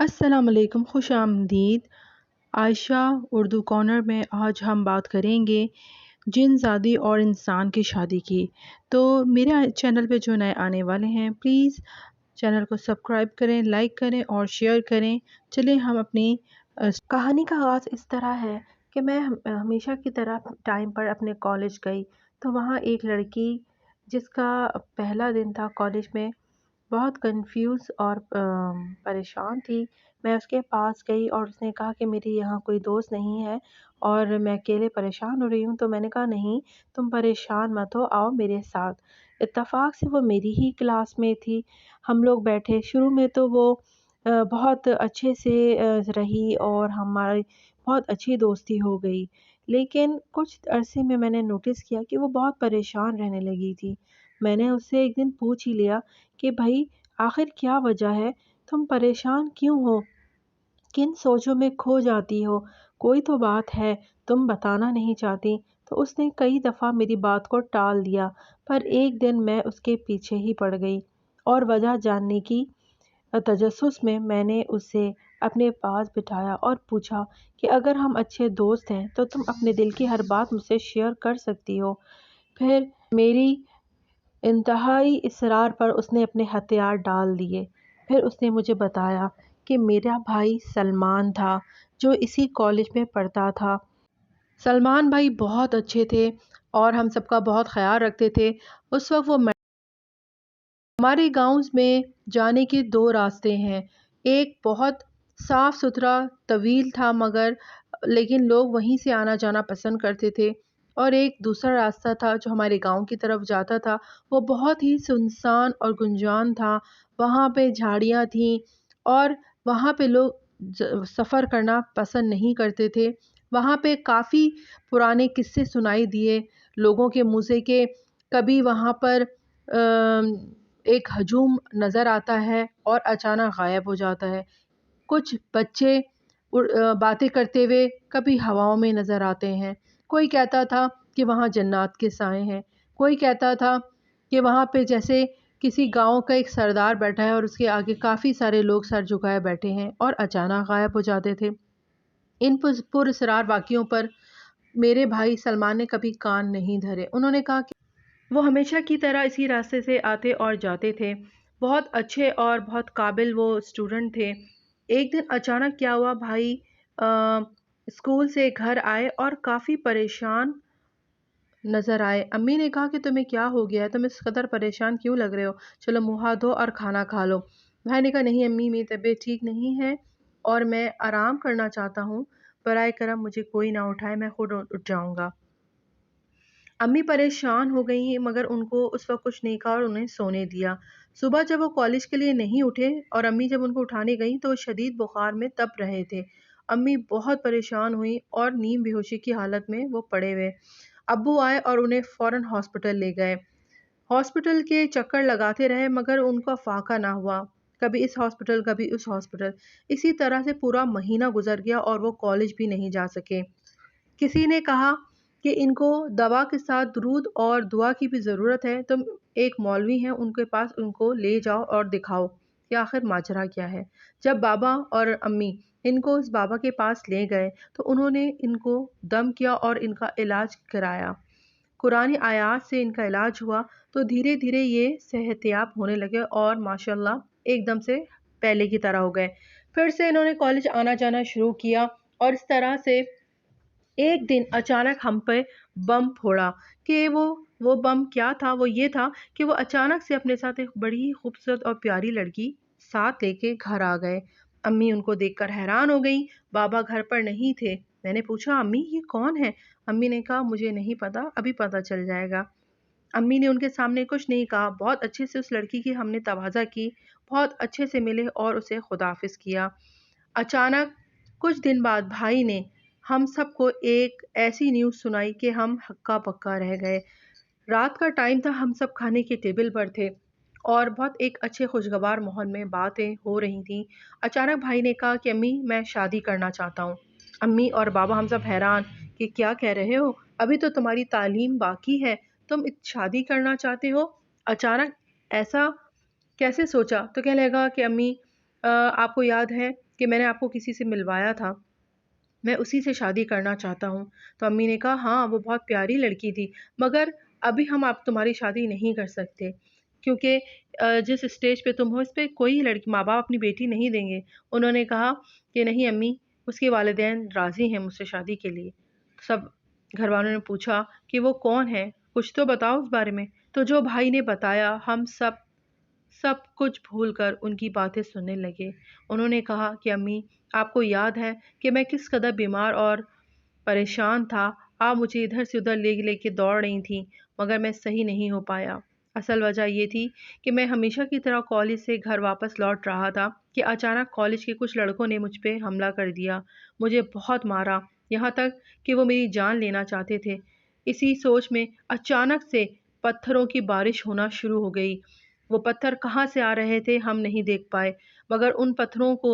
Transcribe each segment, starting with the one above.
السلام علیکم، خوش آمدید۔ عائشہ اردو کارنر میں آج ہم بات کریں گے جن زادی اور انسان کی شادی کی۔ تو میرے چینل پہ جو نئے آنے والے ہیں پلیز چینل کو سبسکرائب کریں، لائک کریں اور شیئر کریں۔ چلیں ہم اپنی کہانی کا آغاز اس طرح ہے کہ میں ہمیشہ کی طرح ٹائم پر اپنے کالج گئی تو وہاں ایک لڑکی جس کا پہلا دن تھا کالج میں، بہت کنفیوز اور پریشان تھی۔ میں اس کے پاس گئی اور اس نے کہا کہ میری یہاں کوئی دوست نہیں ہے اور میں اکیلے پریشان ہو رہی ہوں۔ تو میں نے کہا نہیں، تم پریشان مت ہو، آؤ میرے ساتھ۔ اتفاق سے وہ میری ہی کلاس میں تھی۔ ہم لوگ بیٹھے، شروع میں تو وہ بہت اچھے سے رہی اور ہماری بہت اچھی دوستی ہو گئی، لیکن کچھ عرصے میں نے نوٹس کیا کہ وہ بہت پریشان رہنے لگی تھی۔ میں نے اس سے ایک دن پوچھ ہی لیا کہ بھائی آخر کیا وجہ ہے، تم پریشان کیوں ہو، کن سوچوں میں کھو جاتی ہو، کوئی تو بات ہے، تم بتانا نہیں چاہتی۔ تو اس نے کئی دفعہ میری بات کو ٹال دیا، پر ایک دن میں اس کے پیچھے ہی پڑ گئی اور وجہ جاننے کی تجسس میں نے اسے اپنے پاس بٹھایا اور پوچھا کہ اگر ہم اچھے دوست ہیں تو تم اپنے دل کی ہر بات مجھ سے شیئر کر سکتی ہو۔ پھر میری انتہائی اصرار پر اس نے اپنے ہتھیار ڈال دیے۔ پھر اس نے مجھے بتایا کہ میرا بھائی سلمان تھا جو اسی کالج میں پڑھتا تھا۔ سلمان بھائی بہت اچھے تھے اور ہم سب کا بہت خیال رکھتے تھے۔ اس وقت وہ ہمارے گاؤں میں جانے کے دو راستے ہیں، ایک بہت صاف ستھرا طویل تھا لیکن لوگ وہیں سے آنا جانا پسند کرتے تھے، اور ایک دوسرا راستہ تھا جو ہمارے گاؤں کی طرف جاتا تھا، وہ بہت ہی سنسان اور گنجان تھا۔ وہاں پہ جھاڑیاں تھیں اور وہاں پہ لوگ سفر کرنا پسند نہیں کرتے تھے۔ وہاں پہ کافی پرانے قصے سنائی دیے لوگوں کے منہ سے کہ کبھی وہاں پر ایک ہجوم نظر آتا ہے اور اچانک غائب ہو جاتا ہے۔ کچھ بچے باتیں کرتے ہوئے کبھی ہواؤں میں نظر آتے ہیں۔ کوئی کہتا تھا کہ وہاں جنات کے سائے ہیں، کوئی کہتا تھا کہ وہاں پہ جیسے کسی گاؤں کا ایک سردار بیٹھا ہے اور اس کے آگے کافی سارے لوگ سر جھکائے بیٹھے ہیں اور اچانک غائب ہو جاتے تھے۔ ان پراسرار واقعوں پر میرے بھائی سلمان نے کبھی کان نہیں دھرے۔ انہوں نے کہا کہ وہ ہمیشہ کی طرح اسی راستے سے آتے اور جاتے تھے، بہت اچھے اور بہت قابل وہ اسٹوڈنٹ تھے۔ ایک دن اچانک کیا ہوا، بھائی اسکول سے گھر آئے اور کافی پریشان نظر آئے۔ امی نے کہا کہ تمہیں کیا ہو گیا ہے، تم اس قدر پریشان کیوں لگ رہے ہو، چلو منہ ہاتھ دھو اور کھانا کھا لو۔ بھائی نے کہا نہیں امی، میری طبیعت ٹھیک نہیں ہے اور میں آرام کرنا چاہتا ہوں، برائے کرم مجھے کوئی نہ اٹھائے، میں خود اٹھ جاؤں گا۔ امی پریشان ہو گئی مگر ان کو اس وقت کچھ نہیں کہا اور انہیں سونے دیا۔ صبح جب وہ کالج کے لیے نہیں اٹھے اور امی جب ان کو اٹھانے گئیں تو وہ شدید بخار میں تپ رہے تھے۔ امی بہت پریشان ہوئی اور نیم بے ہوشی کی حالت میں وہ پڑے ہوئے۔ ابو آئے اور انہیں فوراً ہاسپٹل لے گئے۔ ہاسپٹل کے چکر لگاتے رہے مگر ان کا فاقہ نہ ہوا، کبھی اس ہاسپٹل کبھی اس ہاسپٹل۔ اسی طرح سے پورا مہینہ گزر گیا اور وہ کالج بھی نہیں جا سکے۔ کسی نے کہا کہ ان کو دوا کے ساتھ درود اور دعا کی بھی ضرورت ہے، تم ایک مولوی ہیں ان کے پاس ان کو لے جاؤ اور دکھاؤ کہ آخر ماجرا کیا ہے۔ جب بابا اور امی ان کو اس بابا کے پاس لے گئے تو انہوں نے ان کو دم کیا اور ان کا علاج کرایا۔ قرآنی آیات سے ان کا علاج ہوا تو دھیرے دھیرے یہ صحت یاب ہونے لگے اور ماشاءاللہ ایک دم سے پہلے کی طرح ہو گئے۔ پھر سے انہوں نے کالج آنا جانا شروع کیا اور اس طرح سے ایک دن اچانک ہم پہ بم پھوڑا۔ کہ وہ بم کیا تھا، وہ یہ تھا کہ وہ اچانک سے اپنے ساتھ ایک بڑی ہی خوبصورت اور پیاری لڑکی ساتھ لے کے گھر آ گئے۔ امی ان کو دیکھ کر حیران ہو گئیں، بابا گھر پر نہیں تھے۔ میں نے پوچھا امی یہ کون ہے؟ امی نے کہا مجھے نہیں پتا، ابھی پتا چل جائے گا۔ امی نے ان کے سامنے کچھ نہیں کہا، بہت اچھے سے اس لڑکی کی ہم نے تواضع کی، بہت اچھے سے ملے اور اسے خداحافظ کیا۔ اچانک کچھ دن بعد بھائی نے ہم سب کو ایک ایسی نیوز سنائی کہ ہم ہکا بکا رہ گئے۔ رات کا ٹائم تھا، ہم سب کھانے کے ٹیبل پر تھے اور بہت ایک اچھے خوشگوار ماحول میں باتیں ہو رہی تھیں۔ اچانک بھائی نے کہا کہ امی میں شادی کرنا چاہتا ہوں۔ امی اور بابا ہم سب حیران کہ کیا کہہ رہے ہو، ابھی تو تمہاری تعلیم باقی ہے، تم شادی کرنا چاہتے ہو، اچانک ایسا کیسے سوچا؟ تو کہنے لگا کہ امی آپ کو یاد ہے کہ میں نے آپ کو کسی سے ملوایا تھا، میں اسی سے شادی کرنا چاہتا ہوں۔ تو امی نے کہا ہاں وہ بہت پیاری لڑکی تھی، مگر ابھی ہم آپ تمہاری شادی نہیں کر سکتے، کیونکہ جس اسٹیج پہ تم ہو اس پہ کوئی لڑکی ماں باپ اپنی بیٹی نہیں دیں گے۔ انہوں نے کہا کہ نہیں امی، اس کے والدین راضی ہیں مجھ سے شادی کے لیے۔ سب گھر والوں نے پوچھا کہ وہ کون ہے، کچھ تو بتاؤ اس بارے میں۔ تو جو بھائی نے بتایا ہم سب کچھ بھول کر ان کی باتیں سننے لگے۔ انہوں نے کہا کہ امی، آپ کو یاد ہے کہ میں کس قدر بیمار اور پریشان تھا، آپ مجھے ادھر سے ادھر لے لے کے دوڑ رہی تھیں، مگر میں صحیح نہیں ہو پایا۔ اصل وجہ یہ تھی کہ میں ہمیشہ کی طرح کالج سے گھر واپس لوٹ رہا تھا کہ اچانک کالج کے کچھ لڑکوں نے مجھ پہ حملہ کر دیا، مجھے بہت مارا، یہاں تک کہ وہ میری جان لینا چاہتے تھے۔ اسی سوچ میں اچانک سے پتھروں کی بارش ہونا شروع ہو گئی۔ وہ پتھر کہاں سے آ رہے تھے ہم نہیں دیکھ پائے، مگر ان پتھروں کو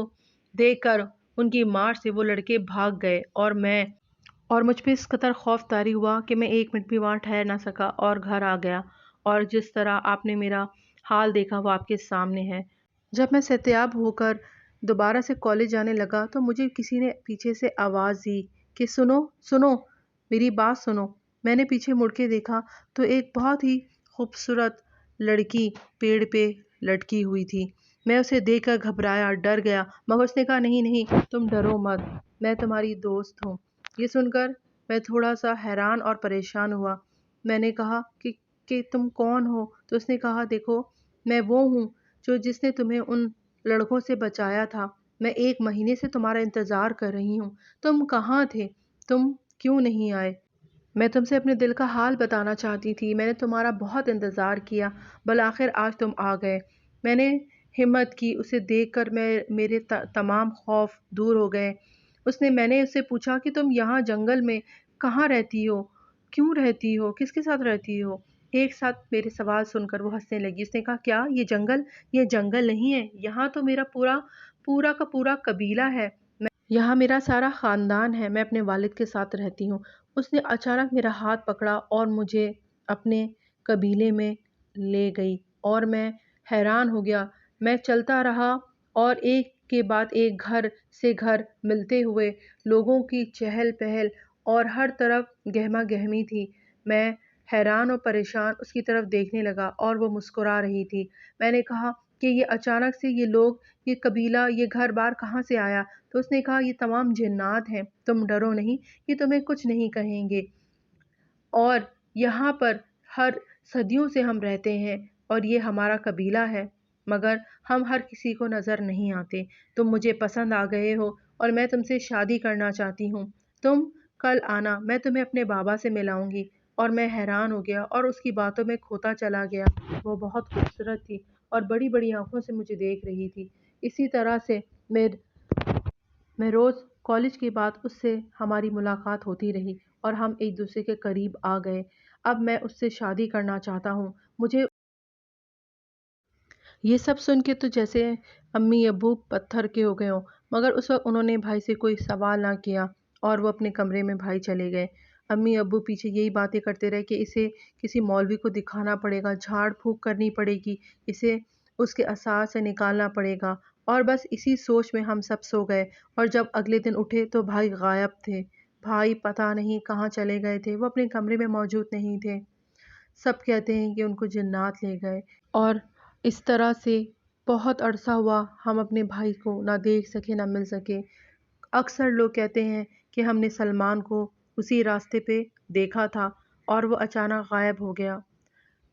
دیکھ کر ان کی مار سے وہ لڑکے بھاگ گئے اور مجھ پہ اس قدر خوف طاری ہوا کہ میں ایک منٹ بھی وہاں ٹھہر نہ سکا اور گھر آ گیا۔ اور جس طرح آپ نے میرا حال دیکھا وہ آپ کے سامنے ہے۔ جب میں صحتیاب ہو کر دوبارہ سے کالج جانے لگا تو مجھے کسی نے پیچھے سے آواز دی کہ سنو سنو، میری بات سنو۔ میں نے پیچھے مڑ کے دیکھا تو ایک بہت ہی خوبصورت لڑکی پیڑ پہ لٹکی ہوئی تھی۔ میں اسے دیکھ کر گھبرایا، ڈر گیا، مگر اس نے کہا نہیں نہیں تم ڈرو مت، میں تمہاری دوست ہوں۔ یہ سن کر میں تھوڑا سا حیران اور پریشان ہوا۔ میں نے کہا کہ تم کون ہو؟ تو اس نے کہا دیکھو، میں وہ ہوں جس نے تمہیں ان لڑکوں سے بچایا تھا۔ میں 1 مہینے سے تمہارا انتظار کر رہی ہوں، تم کہاں تھے؟ تم کیوں نہیں آئے؟ میں تم سے اپنے دل کا حال بتانا چاہتی تھی، میں نے تمہارا بہت انتظار کیا، بالآخر آج تم آ گئے۔ میں نے ہمت کی، اسے دیکھ کر میرے تمام خوف دور ہو گئے۔ میں نے اس سے پوچھا کہ تم یہاں جنگل میں کہاں رہتی ہو؟ کیوں رہتی ہو؟ کس کے ساتھ رہتی ہو؟ ایک ساتھ میرے سوال سن کر وہ ہنسنے لگی۔ اس نے کہا کیا یہ جنگل نہیں ہے، یہاں تو میرا پورا کا پورا قبیلہ ہے، یہاں میرا سارا خاندان ہے، میں اپنے والد کے ساتھ رہتی ہوں۔ اس نے اچانک میرا ہاتھ پکڑا اور مجھے اپنے قبیلے میں لے گئی اور میں حیران ہو گیا۔ میں چلتا رہا اور ایک کے بعد ایک گھر سے گھر ملتے ہوئے لوگوں کی چہل پہل اور ہر طرف گہما گہمی تھی۔ میں حیران اور پریشان اس کی طرف دیکھنے لگا اور وہ مسکرا رہی تھی۔ میں نے کہا کہ یہ اچانک سے یہ لوگ، یہ قبیلہ، یہ گھر بار کہاں سے آیا؟ تو اس نے کہا یہ تمام جنات ہیں، تم ڈرو نہیں، یہ تمہیں کچھ نہیں کہیں گے، اور یہاں پر ہر صدیوں سے ہم رہتے ہیں اور یہ ہمارا قبیلہ ہے، مگر ہم ہر کسی کو نظر نہیں آتے۔ تم مجھے پسند آ گئے ہو اور میں تم سے شادی کرنا چاہتی ہوں، تم کل آنا، میں تمہیں اپنے بابا سے ملاؤں گی۔ اور میں حیران ہو گیا اور اس کی باتوں میں کھوتا چلا گیا۔ وہ بہت خوبصورت تھی اور بڑی بڑی آنکھوں سے مجھے دیکھ رہی تھی۔ اسی طرح سے میں روز کالج کے بعد اس سے ہماری ملاقات ہوتی رہی اور ہم ایک دوسرے کے قریب آ گئے۔ اب میں اس سے شادی کرنا چاہتا ہوں۔ مجھے یہ سب سن کے تو جیسے امی ابو پتھر کے ہو گئے ہوں، مگر اس وقت انہوں نے بھائی سے کوئی سوال نہ کیا اور وہ اپنے کمرے میں بھائی چلے گئے۔ امی ابو پیچھے یہی باتیں کرتے رہے کہ اسے کسی مولوی کو دکھانا پڑے گا، جھاڑ پھونک کرنی پڑے گی، اسے اس کے اثار سے نکالنا پڑے گا، اور بس اسی سوچ میں ہم سب سو گئے۔ اور جب اگلے دن اٹھے تو بھائی غائب تھے۔ بھائی پتہ نہیں کہاں چلے گئے تھے، وہ اپنے کمرے میں موجود نہیں تھے۔ سب کہتے ہیں کہ ان کو جنات لے گئے، اور اس طرح سے بہت عرصہ ہوا ہم اپنے بھائی کو نہ دیکھ سکے نہ مل سکے۔ اکثر لوگ کہتے ہیں کہ ہم نے سلمان کو اسی راستے پہ دیکھا تھا اور وہ اچانک غائب ہو گیا۔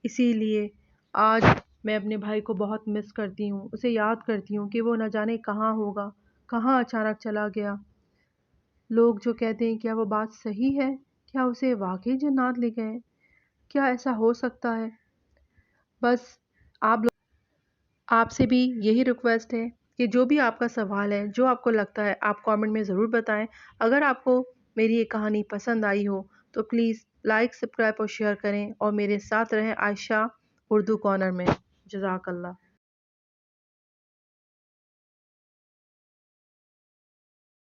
اسی لیے آج میں اپنے بھائی کو بہت مس کرتی ہوں، اسے یاد کرتی ہوں کہ وہ نہ جانے کہاں ہوگا، کہاں اچانک چلا گیا۔ لوگ جو کہتے ہیں کیا وہ بات صحیح ہے؟ کیا اسے واقعی جنات لے گئے؟ کیا ایسا ہو سکتا ہے؟ بس آپ سے بھی یہی ریکویسٹ ہے کہ جو بھی آپ کا سوال ہے، جو آپ کو لگتا ہے، آپ کامنٹ میں ضرور بتائیں۔ اگر آپ کو میری یہ کہانی پسند آئی ہو تو پلیز لائک، سبسکرائب اور شیئر کریں، اور میرے ساتھ رہیں عائشہ اردو کارنر میں۔ جزاک اللہ۔